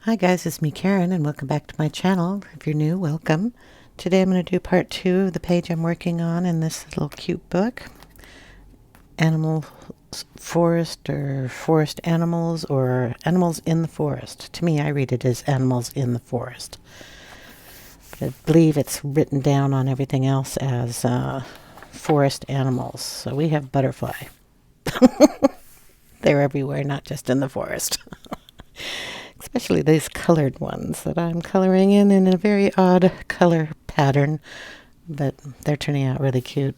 Hi guys, it's me Karen and welcome back to my channel. If you're new, welcome. Today I'm going to do part 2 of the page I'm working on in this little cute book. Animal forest or forest animals or animals in the forest. To me I read it as animals in the forest. But I believe it's written down on everything else as forest animals. So we have butterfly. They're everywhere, not just in the forest. Especially these colored ones that I'm coloring in a very odd color pattern, but they're turning out really cute.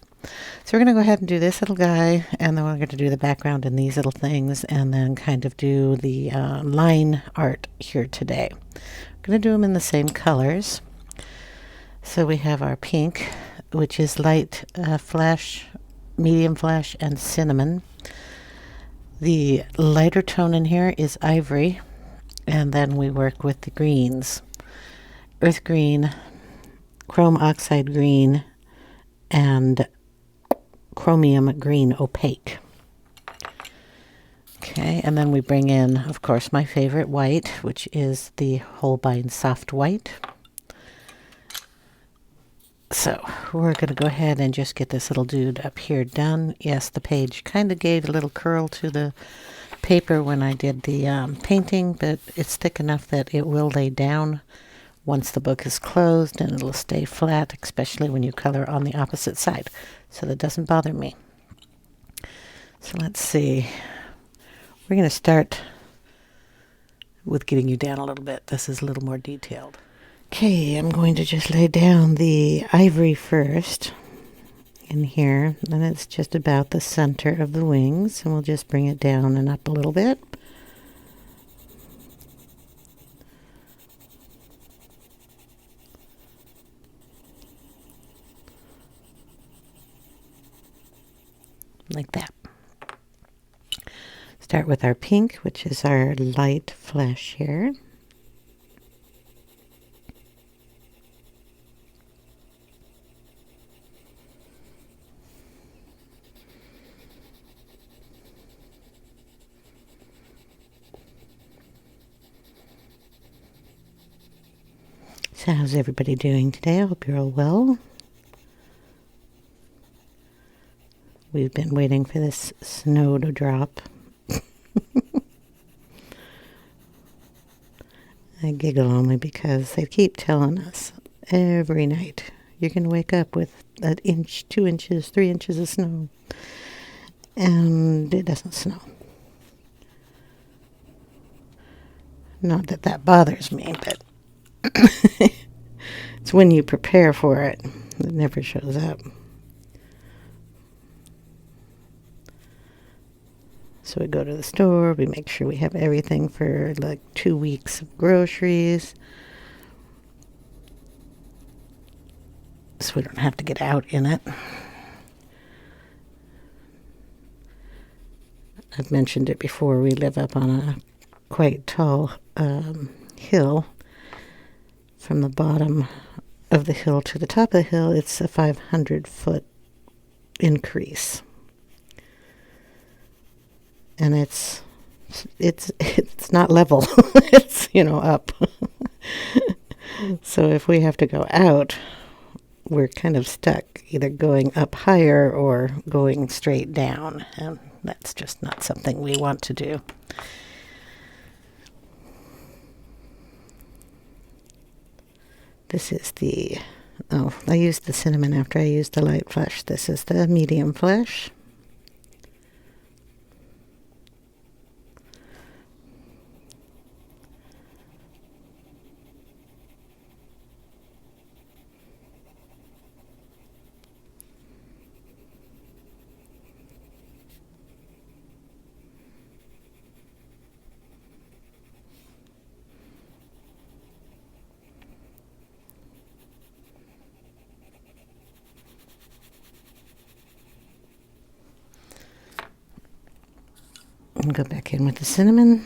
So we're going to go ahead and do this little guy, and then we're going to do the background in these little things, and then kind of do the line art here today. I'm going to do them in the same colors. So we have our pink, which is light flesh, medium flesh, and cinnamon. The lighter tone in here is ivory. And then we work with the greens. Earth green, chrome oxide green, and chromium green opaque. Okay, and then we bring in, of course, my favorite white, which is the Holbein soft white. So we're going to go ahead and just get this little dude up here done. Yes, the page kind of gave a little curl to the paper when I did the painting, but it's thick enough that it will lay down once the book is closed, and it'll stay flat, especially when you color on the opposite side. So that doesn't bother me. So let's see. We're going to start with getting you down a little bit. This is a little more detailed. Okay, I'm going to just lay down the ivory first in here, and it's just about the center of the wings, and we'll just bring it down and up a little bit. Like that. Start with our pink, which is our light flesh here. So how's everybody doing today? I hope you're all well. We've been waiting for this snow to drop. I giggle only because they keep telling us every night you're going to wake up with an inch, 2 inches, 3 inches of snow. And it doesn't snow. Not that that bothers me, but it's when you prepare for it. It never shows up. So we go to the store, we make sure we have everything for like 2 weeks of groceries. So we don't have to get out in it. I've mentioned it before, we live up on a quite tall hill. From the bottom of the hill to the top of the hill, it's a 500-foot increase. And it's not level. It's, up. So if we have to go out, we're kind of stuck either going up higher or going straight down, and that's just not something we want to do. This is I used the cinnamon after I used the light flesh. This is the medium flesh. And go back in with the cinnamon.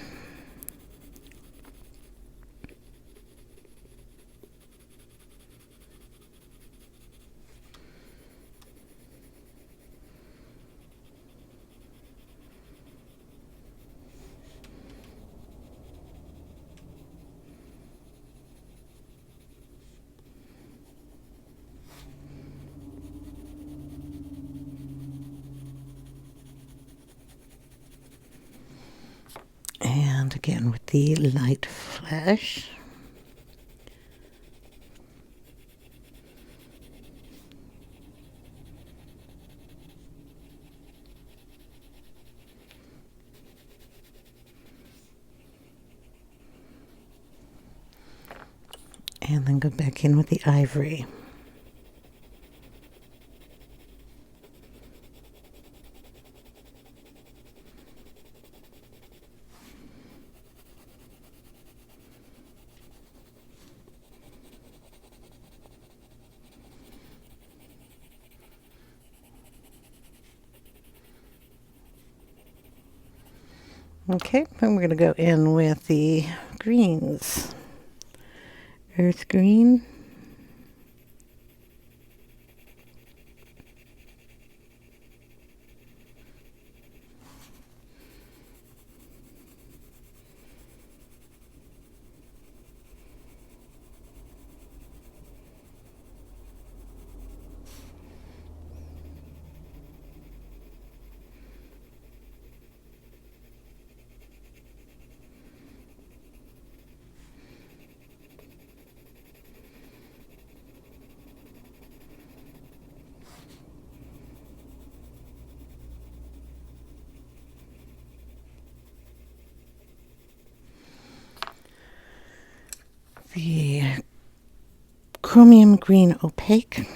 back in with the light flash. And then go back in with the ivory. Okay, and we're going to go in with the greens. Earth green. The chromium green opaque.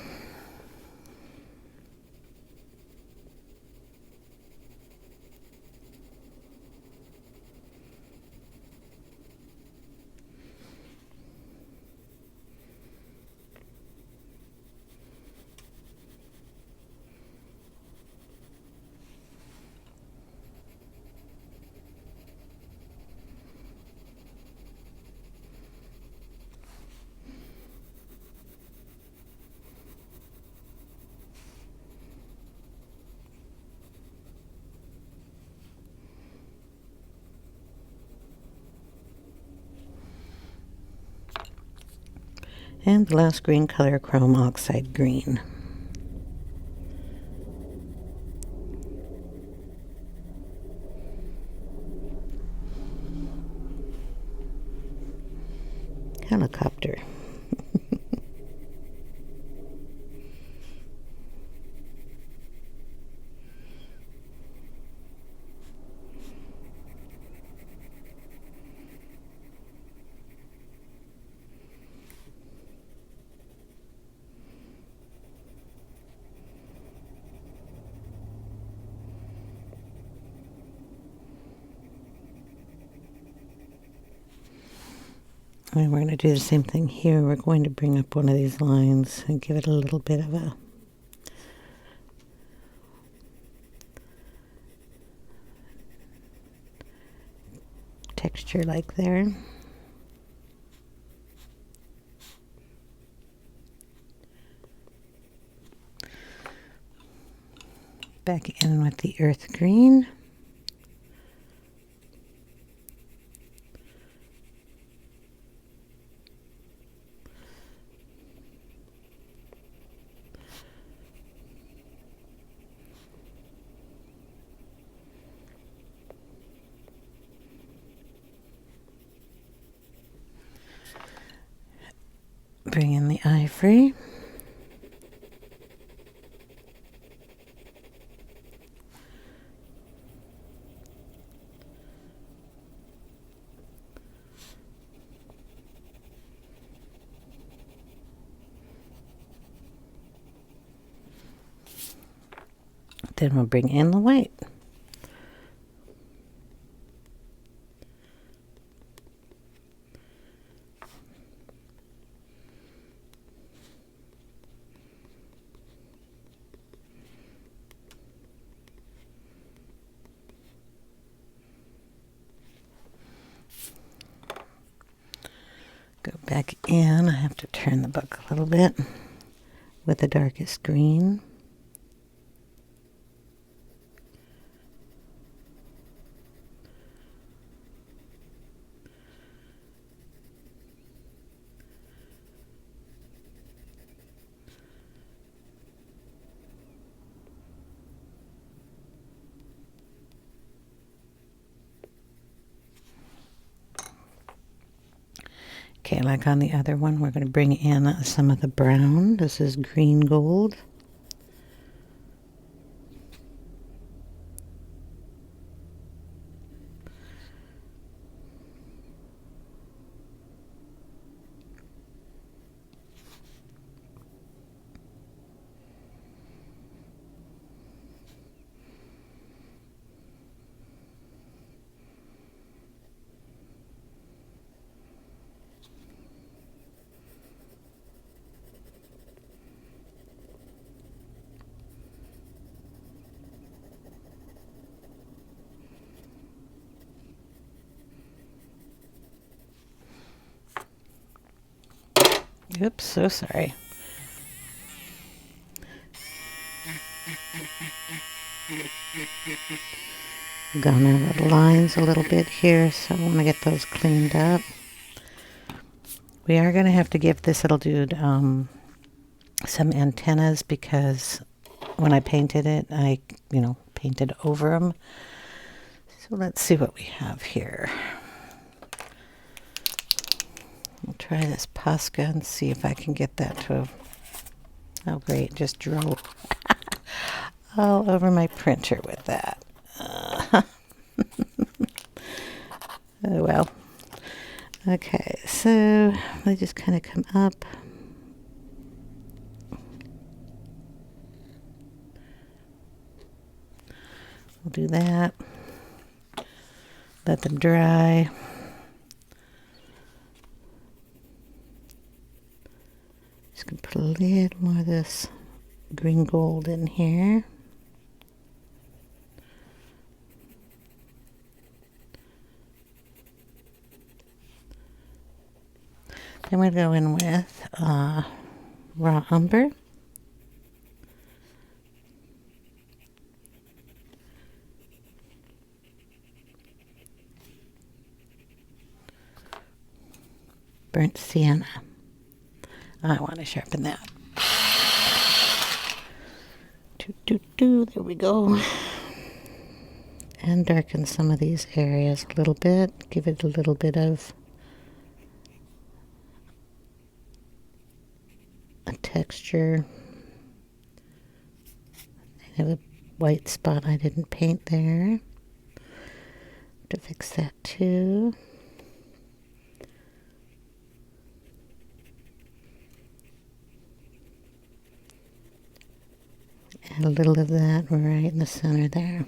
And the last green color, chrome oxide green. Helicopter. And we're going to do the same thing here. We're going to bring up one of these lines and give it a little bit of a texture like there. Back in with the earth green. Bring in the ivory. Then we'll bring in the white. Go back in. I have to turn the book a little bit with the darkest green. Okay, like on the other one, we're going to bring in some of the brown. This is green gold. Oops, so sorry. Gone over the lines a little bit here, so I want to get those cleaned up. We are going to have to give this little dude some antennas because when I painted it, I, painted over them. So let's see what we have here. We'll try this Posca and see if I can get that to, oh great, just drove all over my printer with that. Oh well. Okay, so they just kind of come up. We'll do that. Let them dry. Just gonna put a little more of this green gold in here. Then we go in with raw umber. Burnt sienna. I want to sharpen that. There we go. And darken some of these areas a little bit. Give it a little bit of a texture. I have a white spot I didn't paint there. To fix that too. Add a little of that right in the center there.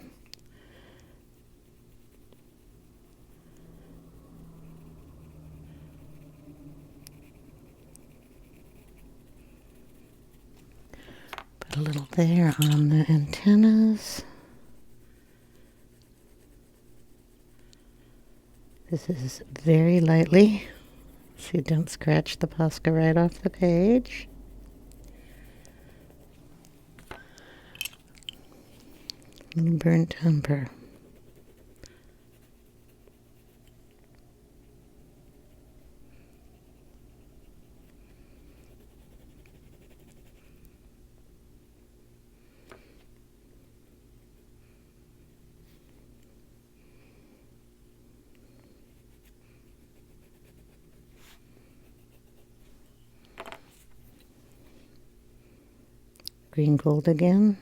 Put a little there on the antennas. This is very lightly, so you don't scratch the Posca right off the page. Little burnt umber. Green gold again.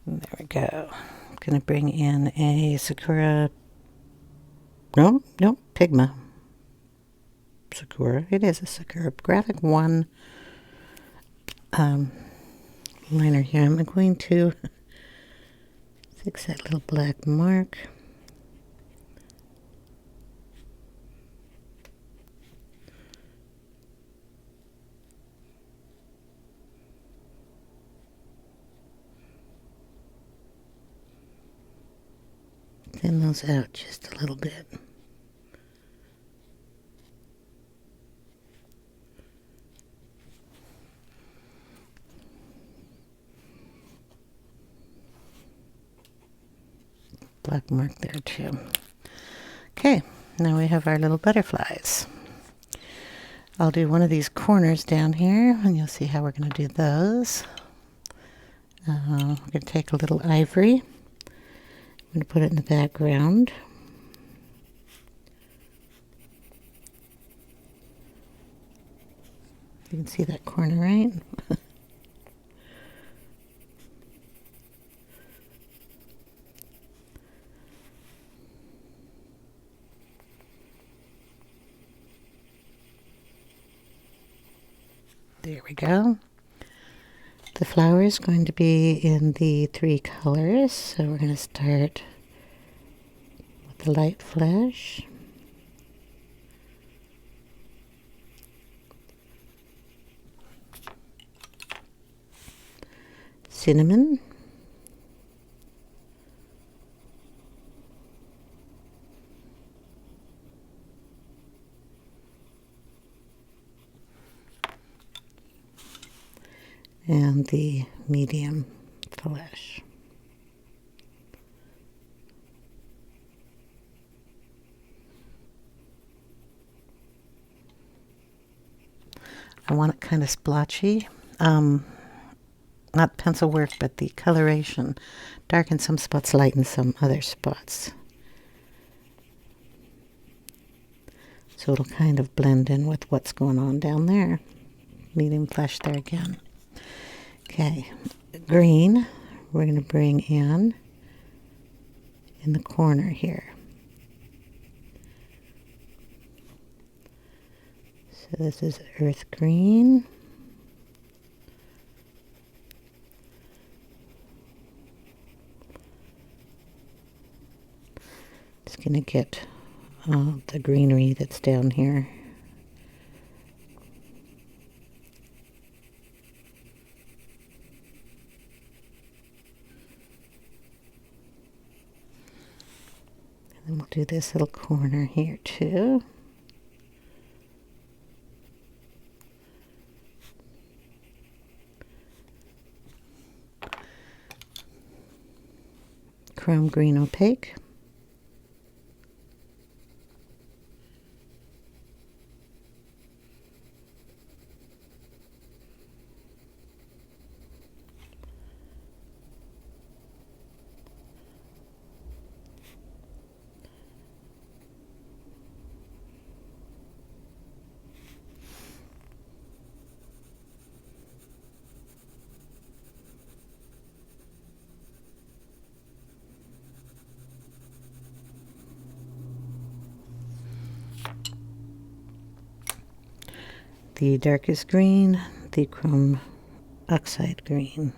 There we go. I'm going to bring in a Sakura. No, Pigma. Sakura. It is a Sakura Graphic 1 liner here. I'm going to fix that little black mark. Thin those out just a little bit. Black mark there too. Okay, now we have our little butterflies. I'll do one of these corners down here, and you'll see how we're going to do those. We're going to take a little ivory. I'm going to put it in the background. You can see that corner, right? There we go. The flower is going to be in the 3 colors, so we're going to start with the light flesh. Cinnamon. And the medium flesh. I want it kind of splotchy. Not pencil work, but the coloration. Darken some spots, lighten some other spots. So it'll kind of blend in with what's going on down there. Medium flesh there again. Okay, green we're going to bring in the corner here. So this is earth green. Just going to get the greenery that's down here. And we'll do this little corner here too. Chrome green opaque. The darkest green, the chrome oxide green.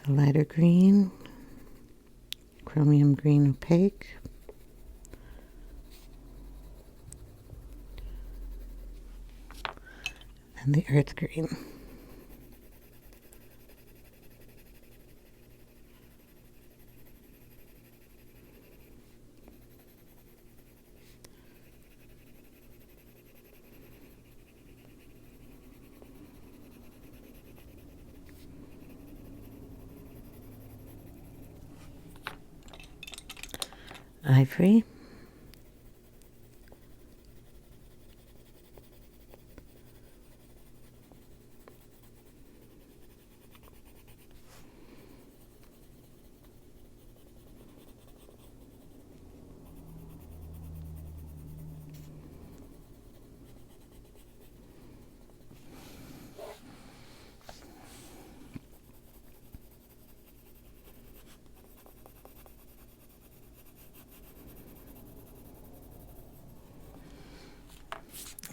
The lighter green, chromium green opaque. And the earth green. Ivory.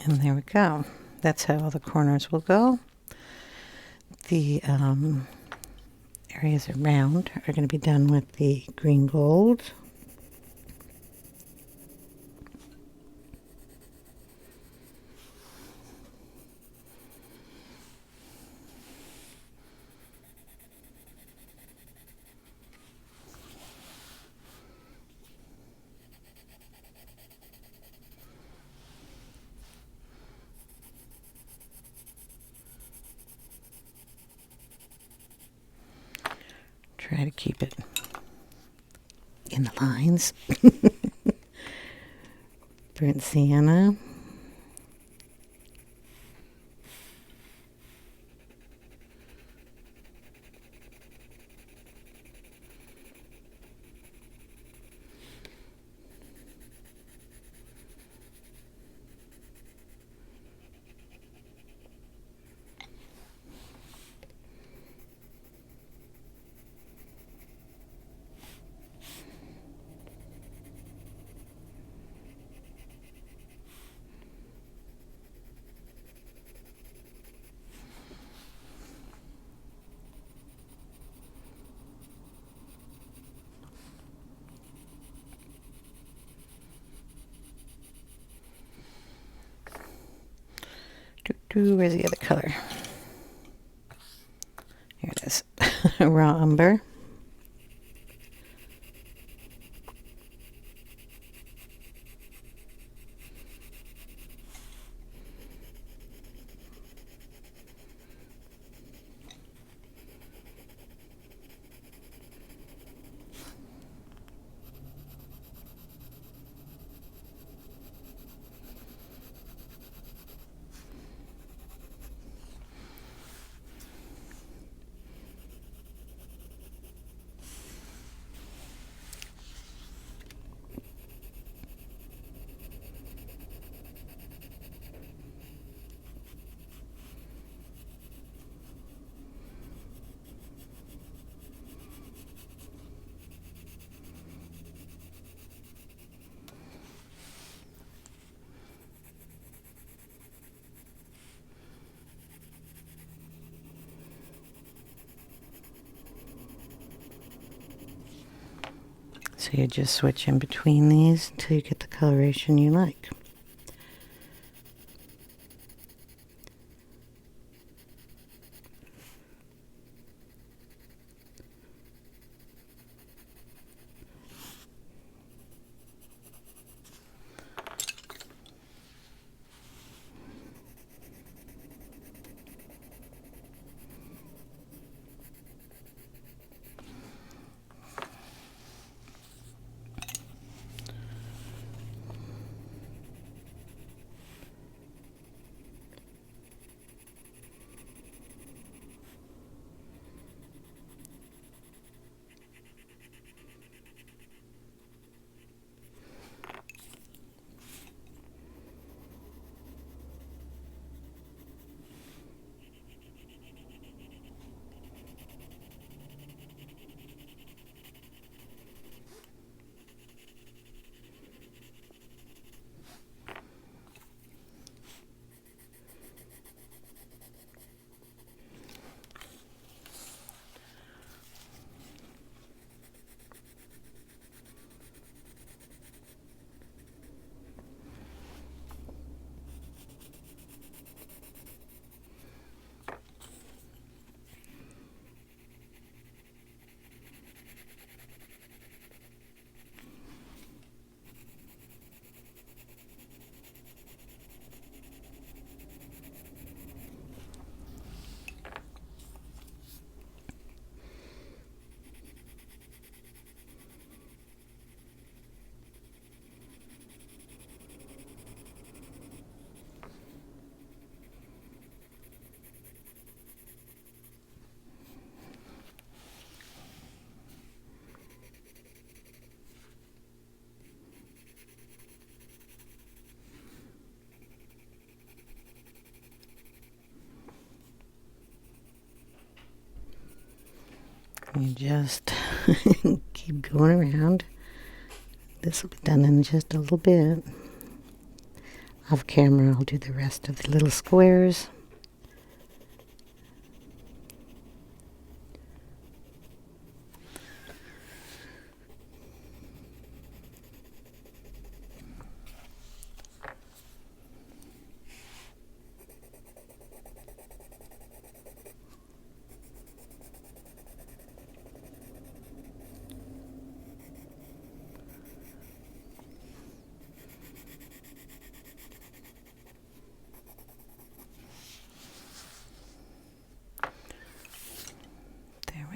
And there we go. That's how all the corners will go. the areas around are going to be done with the green gold. Try to keep it in the lines. Burnt sienna. Where's the other color? Here it is. Raw umber. So you just switch in between these until you get the coloration you like. You just keep going around. This will be done in just a little bit. Off camera, I'll do the rest of the little squares.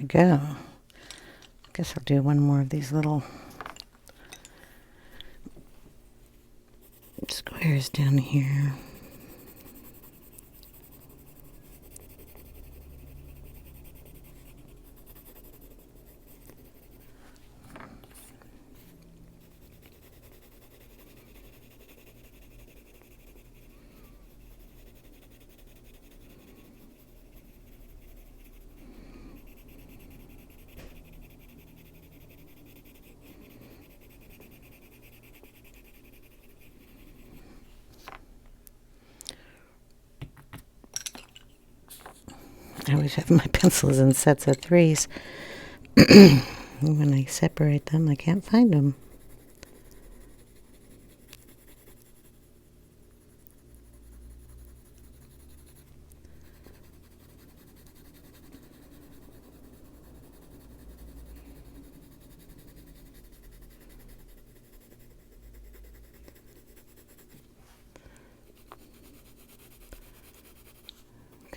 go. Guess I'll do one more of these little squares down here. I always have my pencils in sets of 3s. When I separate them, I can't find them.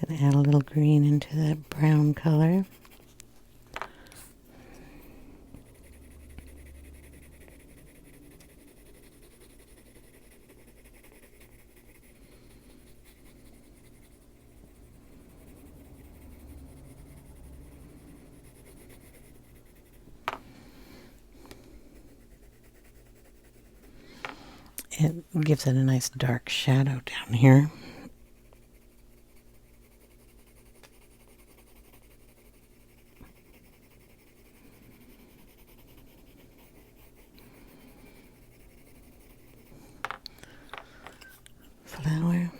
Gonna add a little green into that brown color. It gives it a nice dark shadow down here. Flower.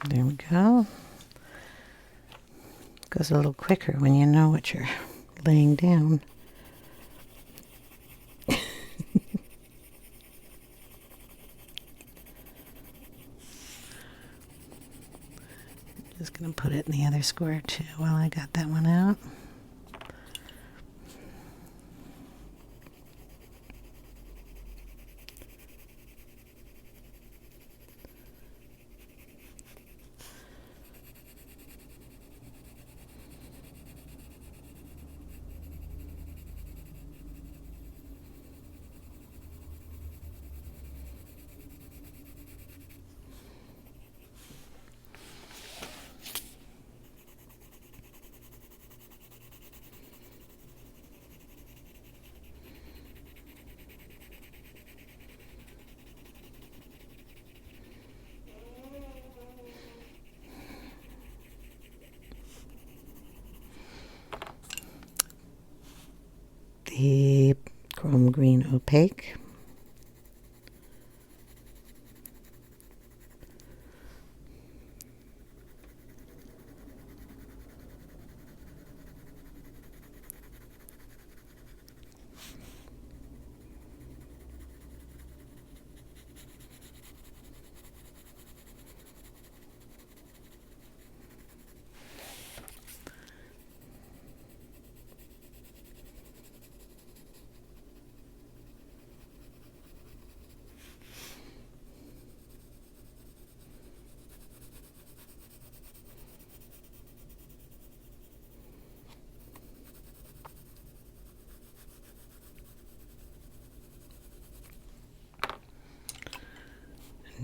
There we go. Goes a little quicker when you know what you're laying down. Just gonna put it in the other square too while I got that one out. The chrome green opaque.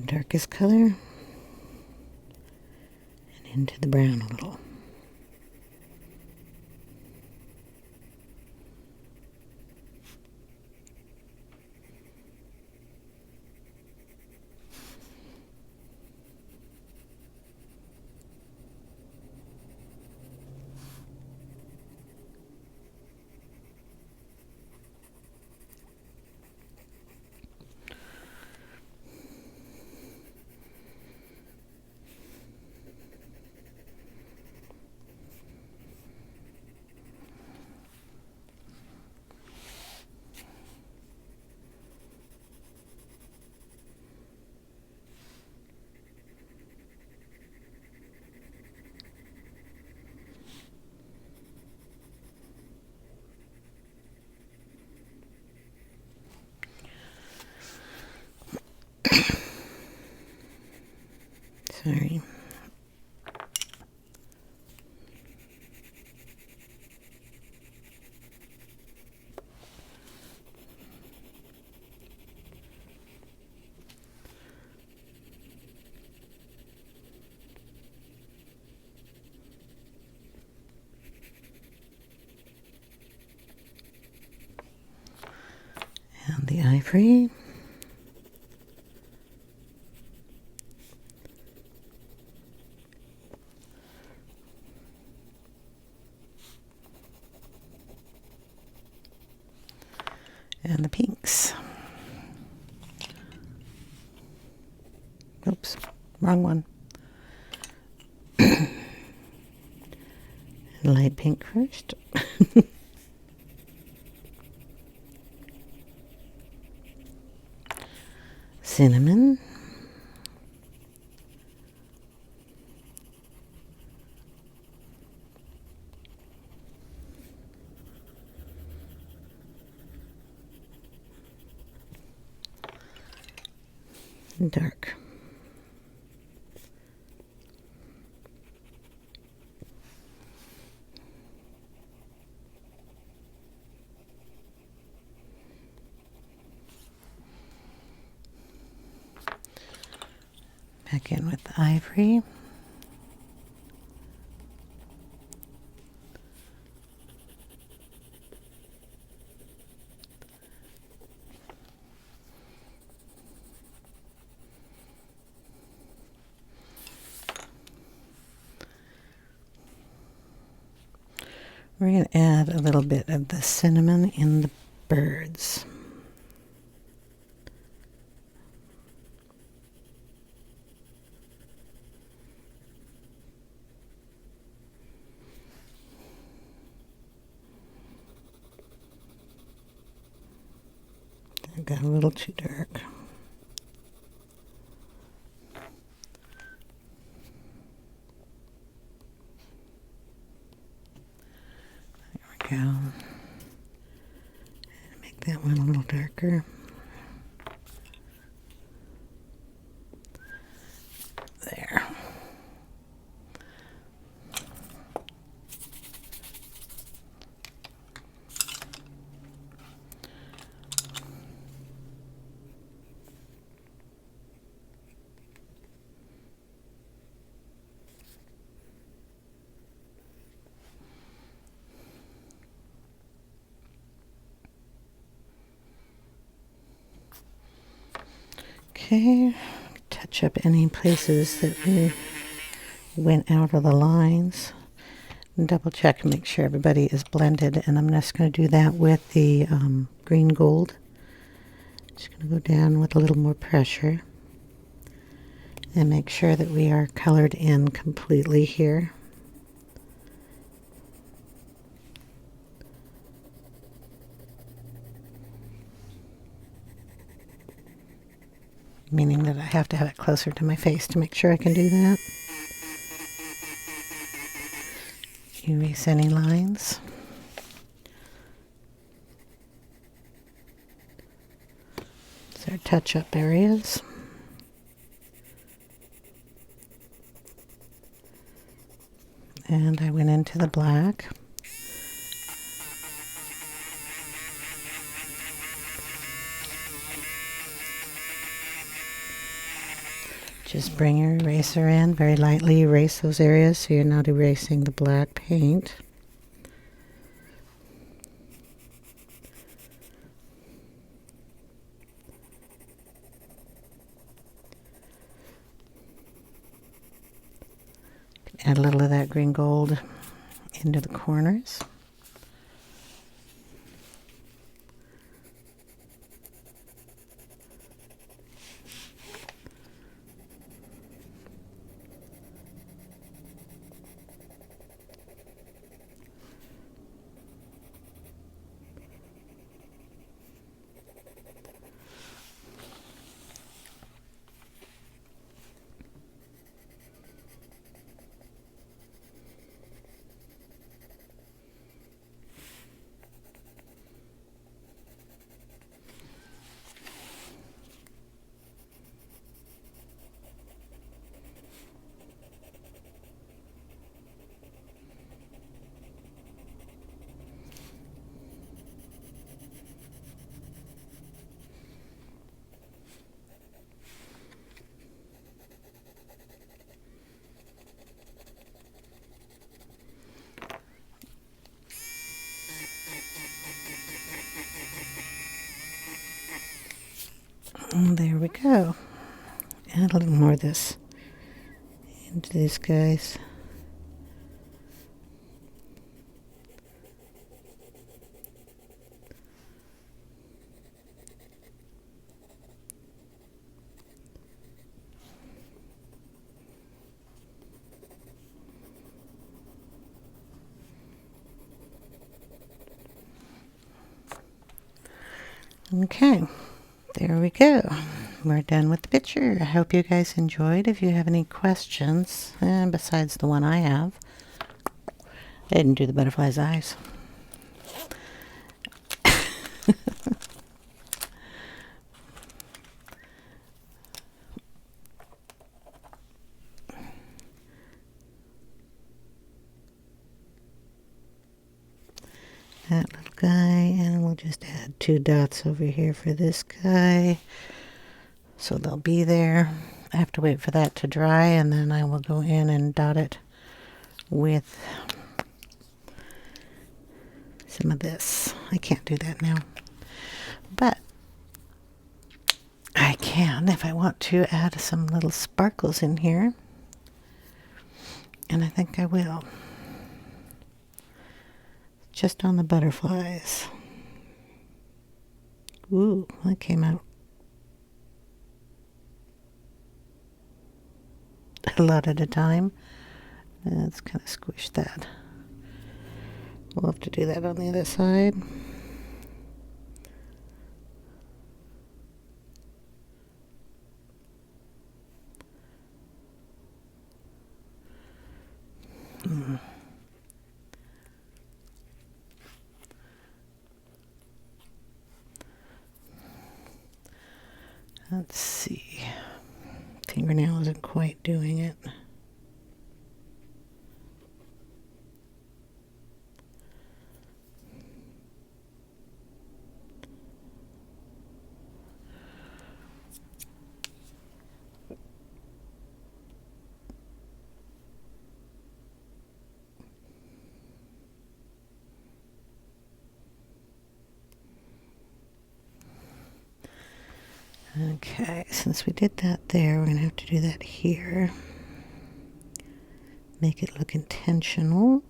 Darkest color and into the brown a little. ivory. And the pinks. Oops, wrong one. Light pink first. Cinnamon. Dark. Back in with the ivory. We're going to add a little bit of the cinnamon in the birds. I got a little too dark. There we go. Make that one a little darker. There. Okay, touch up any places that we went out of the lines. And double check and make sure everybody is blended. And I'm just going to do that with the green gold. Just going to go down with a little more pressure. And make sure that we are colored in completely here. Meaning that I have to have it closer to my face to make sure I can do that. Erase any lines. These are touch-up areas. And I went into the black. Just bring your eraser in, very lightly erase those areas so you're not erasing the black paint. Add a little of that green gold into the corners. And there we go. Add a little more of this into these guys. Okay, there we go. We're done with the picture. I hope you guys enjoyed. If you have any questions, besides the one I have, I didn't do the butterfly's eyes. That little guy, and we'll just add 2 dots over here for this guy. So they'll be there. I have to wait for that to dry, and then I will go in and dot it with some of this. I can't do that now, but I can if I want to add some little sparkles in here, and I think I will. Just on the butterflies. Ooh, that came out a lot at a time. Let's kind of squish that. We'll have to do that on the other side. Let's see. Fingernail isn't quite doing it. Okay, since we did that there, we're going to have to do that here. Make it look intentional.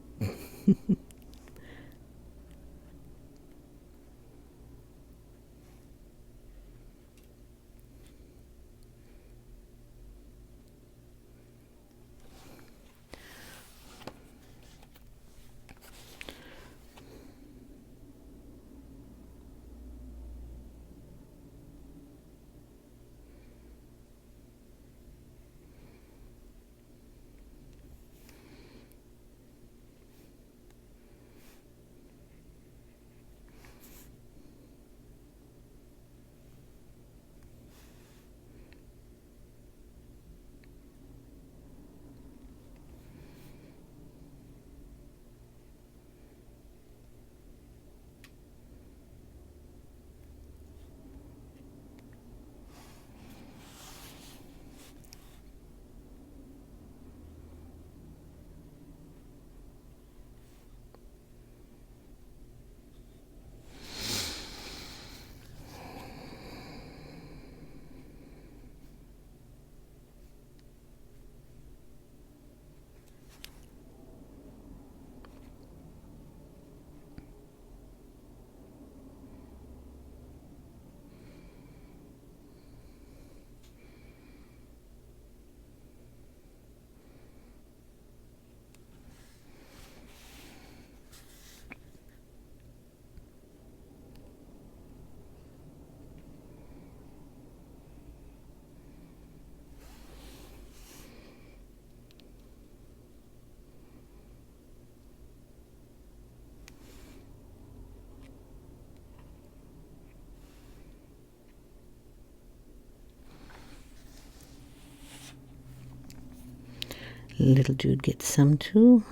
Little dude gets some too.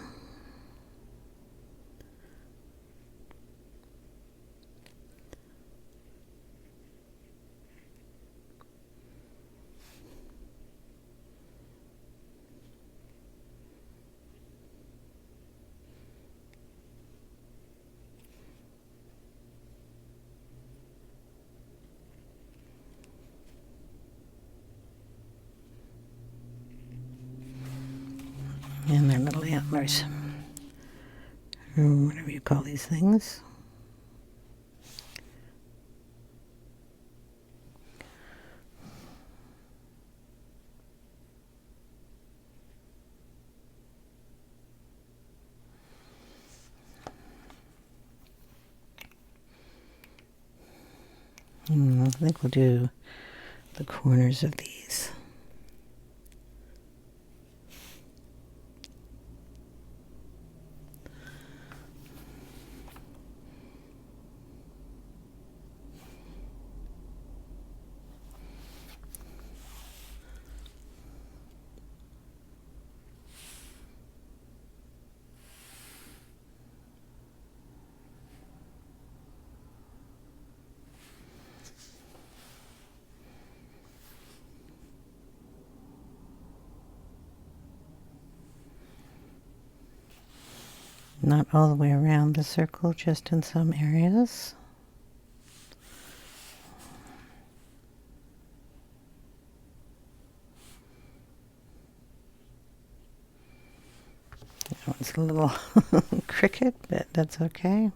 And their little antlers. Or whatever you call these things. I think we'll do the corners of these. Not all the way around the circle, just in some areas. That one's a little crooked, but that's okay.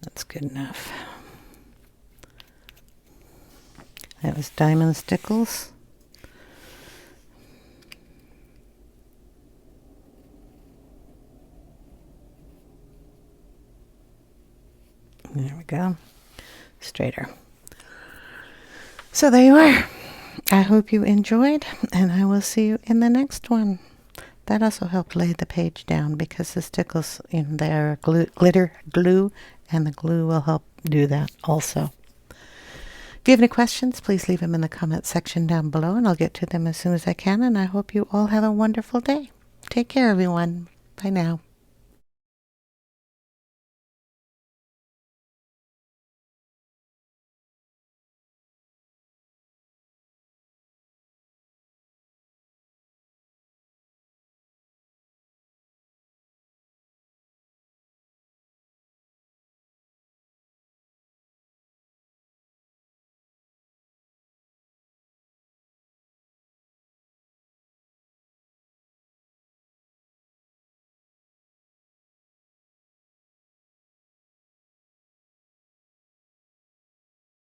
That's good enough. That was diamond stickles. There we go. Straighter. So there you are. I hope you enjoyed, and I will see you in the next one. That also helped lay the page down because the stickles in there are glitter glue, and the glue will help do that also. If you have any questions, please leave them in the comment section down below, and I'll get to them as soon as I can, and I hope you all have a wonderful day. Take care, everyone. Bye now.